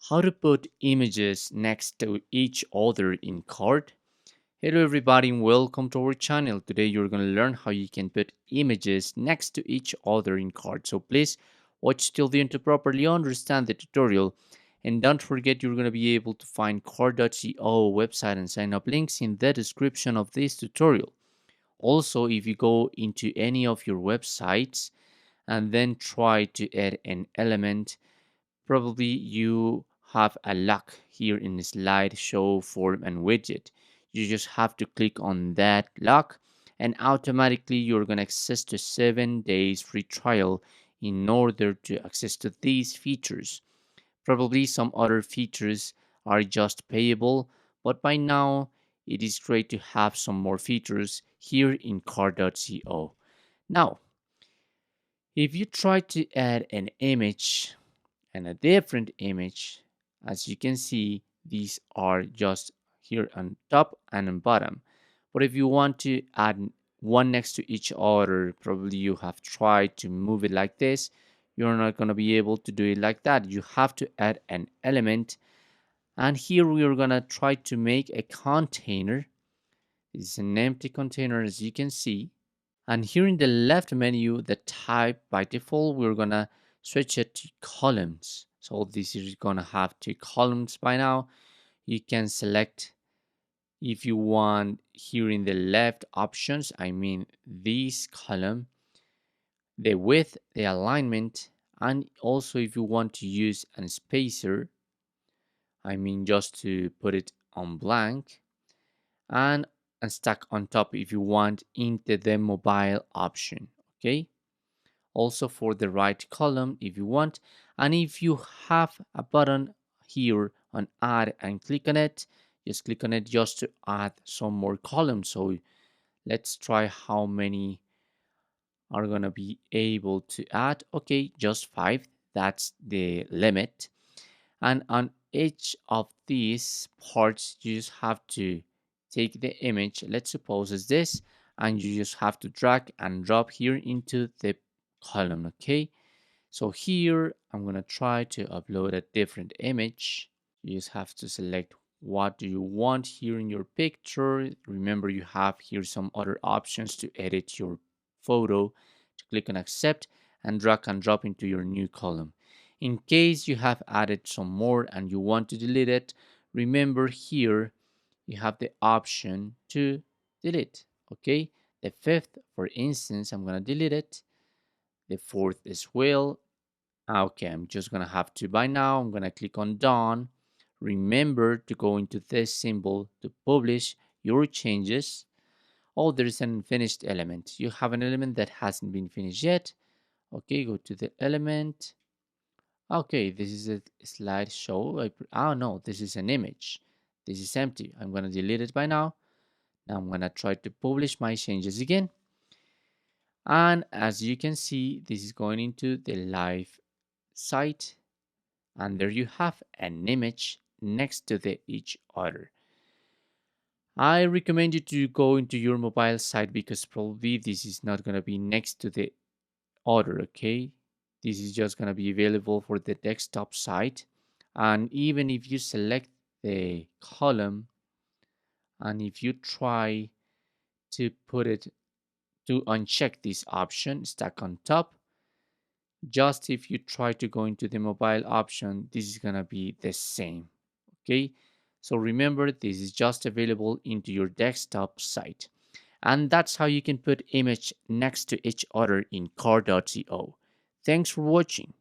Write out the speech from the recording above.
How to put images next to each other in card. Hello everybody and welcome to our channel. Today you're going to learn how you can put images next to each other in card. So please watch till the end to properly understand the tutorial. And don't forget you're going to be able to find card.co website and sign up links in the description of this tutorial. Also, if you go into any of your websites and then try to add an element, probably you have a lock here in the slideshow form and widget. You just have to click on that lock and automatically you're going to access to 7 days free trial in order to access to these features. Probably some other features are just payable, but by now it is great to have some more features here in car.co. Now, if you try to add an image and a different image, as you can see, these are just here on top and on bottom. But if you want to add one next to each other, probably you have tried to move it like this, you're not going to be able to do it like that. You have to add an element, and here we are going to try to make a container. It's an empty container, as you can see. And here in the left menu, the type by default, we're gonna switch it to columns. So this is gonna have two columns by now. You can select if you want here in the left options, I mean this column, the width, the alignment, and also if you want to use a spacer, I mean just to put it on blank, and stack on top if you want into the mobile option. Okay, also for the right column if you want, and if you have a button here on add and click on it, just click on it just to add some more columns. So let's try how many are gonna be able to add. Okay, just 5, that's the limit. And on each of these parts you just have to take the image, let's suppose it's this, and you just have to drag and drop here into the column. Okay, so here I'm gonna try to upload a different image. You just have to select what do you want here in your picture. Remember, you have here some other options to edit your photo. To click on accept and drag and drop into your new column. In case you have added some more and you want to delete it, remember here you have the option to delete. Okay, the fifth, for instance, I'm gonna delete it. The fourth as well. Okay, I'm just gonna have to by now. I'm gonna click on done. Remember to go into this symbol to publish your changes. Oh, there's an unfinished element. You have an element that hasn't been finished yet. Okay, go to the element. Okay, this is a slideshow. Oh no, this is an image. This is empty. I'm gonna delete it by now. Now I'm gonna try to publish my changes again. And as you can see, this is going into the live site, and there you have an image next to the each other. I recommend you to go into your mobile site because probably this is not going to be next to the other. Okay, this is just going to be available for the desktop site, and even if you select the column and if you try to put it to uncheck this option stack on top, just if you try to go into the mobile option, this is gonna be the same. Okay, so remember, this is just available into your desktop site, and that's how you can put image next to each other in car.co. Thanks for watching.